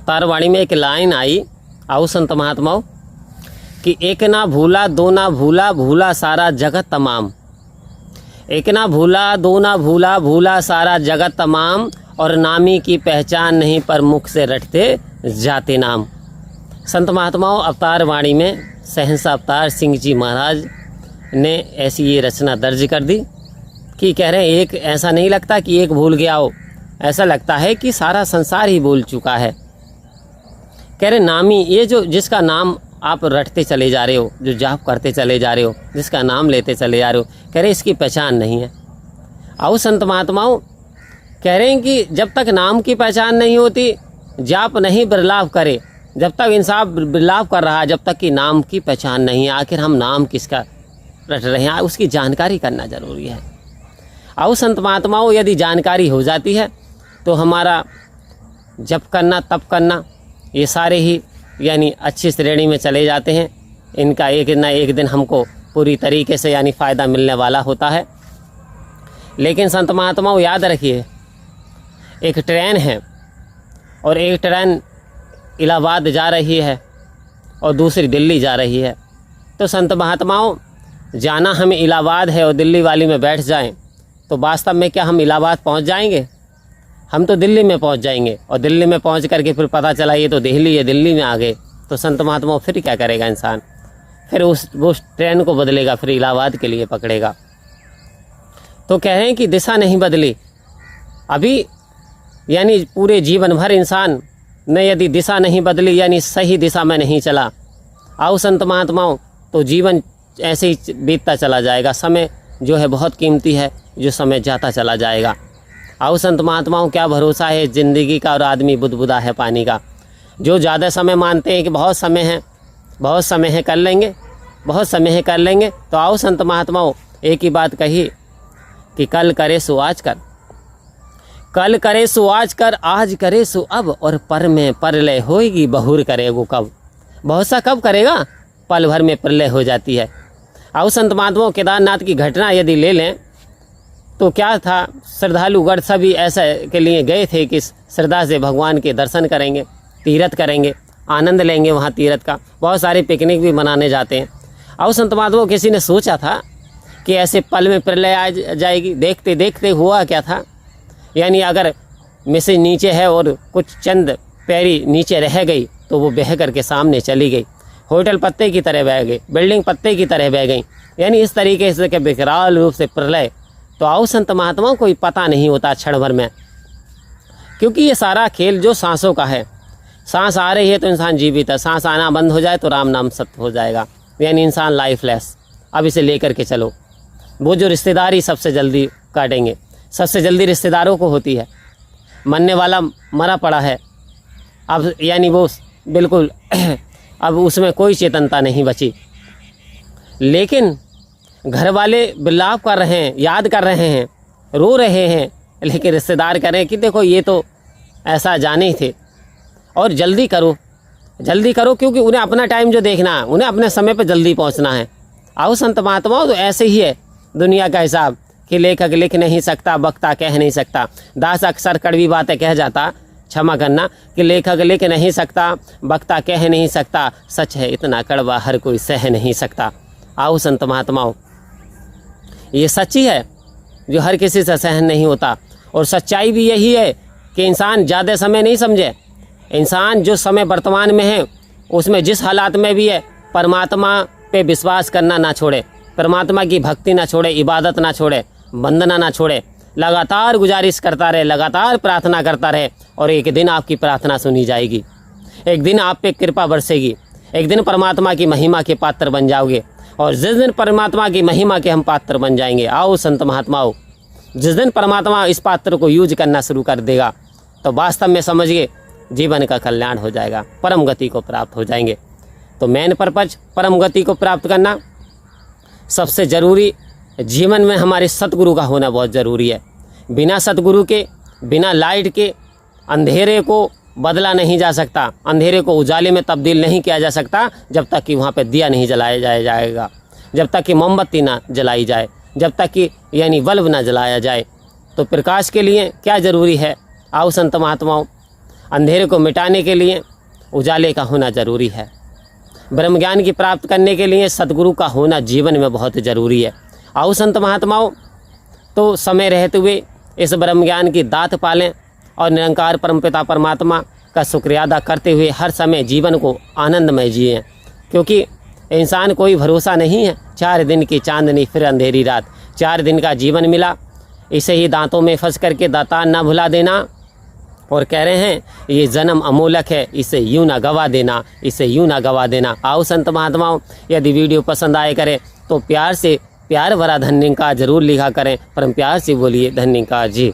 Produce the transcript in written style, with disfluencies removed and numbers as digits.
अवतार वाणी में एक लाइन आई, आओ संत महात्माओं, कि एक ना भूला दो ना भूला, भूला सारा जगत तमाम। एक ना भूला दो ना भूला, भूला सारा जगत तमाम, और नामी की पहचान नहीं पर मुख से रटते जाते नाम। संत महात्माओं, अवतार वाणी में सहंसा अवतार सिंह जी महाराज ने ऐसी ये रचना दर्ज कर दी कि कह रहे हैं एक ऐसा नहीं लगता कि एक भूल गया हो, ऐसा लगता है कि सारा संसार ही भूल चुका है। कह रहे नामी, ये जो जिसका नाम आप रटते चले जा रहे हो, जो जाप करते चले जा रहे हो, जिसका नाम लेते चले जा रहे हो, कह रहे इसकी पहचान नहीं है। आओ संत महात्माओं, कह रहे हैं कि जब तक नाम की पहचान नहीं होती, जाप नहीं बिरलाप करे, जब तक इंसान बिरलाप कर रहा है, जब तक कि नाम की पहचान नहीं है, आखिर हम नाम किसका रट रहे हैं, उसकी जानकारी करना जरूरी है। आओ संत महात्माओं, यदि जानकारी हो जाती है तो हमारा जप करना तप करना ये सारे ही यानी अच्छी श्रेणी में चले जाते हैं। इनका एक ना एक दिन हमको पूरी तरीके से यानी फ़ायदा मिलने वाला होता है। लेकिन संत महात्माओं याद रखिए, एक ट्रेन है और एक ट्रेन इलाहाबाद जा रही है और दूसरी दिल्ली जा रही है। तो संत महात्माओं, जाना हमें इलाहाबाद है और दिल्ली वाली में बैठ जाएं तो वास्तव में क्या हम इलाहाबाद पहुंच जाएंगे? हम तो दिल्ली में पहुंच जाएंगे, और दिल्ली में पहुंच करके फिर पता चला ये तो दिल्ली है, दिल्ली में आ गए। तो संत महात्माओं फिर क्या करेगा इंसान? फिर वो ट्रेन को बदलेगा, फिर इलाहाबाद के लिए पकड़ेगा। तो कह रहे हैं कि दिशा नहीं बदली अभी, यानी पूरे जीवन भर इंसान ने यदि दिशा नहीं बदली, यानी सही दिशा में नहीं चला, आओ संत महात्माओं, तो जीवन ऐसे ही बीतता चला जाएगा। समय जो है बहुत कीमती है, जो समय जाता चला जाएगा। आओ संत महात्माओं, क्या भरोसा है ज़िंदगी का और आदमी बुदबुदा है पानी का। जो ज़्यादा समय मानते हैं कि बहुत समय है, बहुत समय है, कर लेंगे, बहुत समय है, कर लेंगे। तो आओ संत महात्माओं, एक ही बात कही कि कल करे सो आज कर, कल करे सो आज कर, आज करे सो अब, और पर में परलय होएगी, बहुर करे वो कब। बहुत सा कब करेगा, पल भर में प्रलय हो जाती है। आओ संत महात्माओं, केदारनाथ की घटना यदि ले लें तो क्या था, श्रद्धालुगण सभी ऐसा के लिए गए थे कि श्रद्धा से भगवान के दर्शन करेंगे, तीर्थ करेंगे, आनंद लेंगे वहाँ तीर्थ का। बहुत सारे पिकनिक भी मनाने जाते हैं। आओ संत महात्माओं, किसी ने सोचा था कि ऐसे पल में प्रलय आ जाएगी। देखते देखते हुआ क्या था, यानी अगर मैसेज नीचे है और कुछ चंद पैरी नीचे रह गई तो वो बह करके सामने चली गई। होटल पत्ते की तरह बह गई, बिल्डिंग पत्ते की तरह बह गई, यानी इस तरीके से कि विकराल रूप से प्रलय। तो आओ संत महात्माओं, कोई पता नहीं होता क्षण भर में, क्योंकि ये सारा खेल जो सांसों का है। सांस आ रही है तो इंसान जीवित है, सांस आना बंद हो जाए तो राम नाम सत्य हो जाएगा, यानी इंसान लाइफलेस। अब इसे लेकर के चलो। वो जो रिश्तेदारी सबसे जल्दी काटेंगे, सबसे जल्दी रिश्तेदारों को होती है। मरने वाला मरा पड़ा है, अब यानी वो बिल्कुल अब उसमें कोई चेतनता नहीं बची। लेकिन घर वाले विलाप कर रहे हैं, याद कर रहे हैं, रो रहे हैं, लेकिन रिश्तेदार कह रहे हैं कि देखो ये तो ऐसा जाने ही थे, और जल्दी करो, जल्दी करो, क्योंकि उन्हें अपना टाइम जो देखना है, उन्हें अपने समय पर जल्दी पहुंचना है। आओ संत महात्माओं, तो ऐसे ही है दुनिया का हिसाब कि लेखक लिख नहीं सकता, वक्ता कह नहीं सकता। दास अक्सर कड़वी बातें कह जाता, क्षमा करना, कि लेखक लिख नहीं सकता, वक्ता कह नहीं सकता, सच है इतना कड़वा हर कोई सह नहीं सकता। आओ संत महात्माओं, ये सच्ची है जो हर किसी से सहन नहीं होता। और सच्चाई भी यही है कि इंसान ज़्यादा समय नहीं समझे। इंसान जो समय वर्तमान में है उसमें जिस हालात में भी है, परमात्मा पे विश्वास करना ना छोड़े, परमात्मा की भक्ति ना छोड़े, इबादत ना छोड़े, वंदना ना छोड़े, लगातार गुजारिश करता रहे, लगातार प्रार्थना करता रहे, और एक दिन आपकी प्रार्थना सुनी जाएगी। एक दिन आप पे कृपा बरसेगी, एक दिन परमात्मा की महिमा के पात्र बन जाओगे। और जिस दिन परमात्मा की महिमा के हम पात्र बन जाएंगे, आओ संत महात्माओं, जिस दिन परमात्मा इस पात्र को यूज करना शुरू कर देगा तो वास्तव में समझिए जीवन का कल्याण हो जाएगा, परम गति को प्राप्त हो जाएंगे। तो मेन पर्पज परम गति को प्राप्त करना सबसे ज़रूरी, जीवन में हमारे सतगुरु का होना बहुत ज़रूरी है। बिना सतगुरु के, बिना लाइट के अंधेरे को बदला नहीं जा सकता, अंधेरे को उजाले में तब्दील नहीं किया जा सकता जब तक कि वहाँ पे दिया नहीं जलाया जाएगा, जब तक कि मोमबत्ती ना जलाई जाए, जब तक कि यानी बल्ब ना जलाया जाए। तो प्रकाश के लिए क्या ज़रूरी है? आओ संत महात्माओं, अंधेरे को मिटाने के लिए उजाले का होना ज़रूरी है। ब्रह्म ज्ञान की प्राप्त करने के लिए सदगुरु का होना जीवन में बहुत ज़रूरी है। आओ संत महात्माओं, तो समय रहते हुए इस ब्रह्म ज्ञान की दात पालें और निरंकार परमपिता परमात्मा का शुक्रिया अदा करते हुए हर समय जीवन को आनंदमय जिएं, क्योंकि इंसान कोई भरोसा नहीं है। 4 दिन की चांदनी फिर अंधेरी रात, 4 दिन का जीवन मिला, इसे ही दांतों में फंस करके दातान ना भुला देना। और कह रहे हैं ये जन्म अमूलक है, इसे यूं ना गवा देना, इसे यूं ना गवा देना। आओ संत महात्माओं, यदि वीडियो पसंद आए करे तो प्यार से प्यार भरा धन्यवाद जरूर लिखा करें। परम प्यार से बोलिए धन्यवाद जी।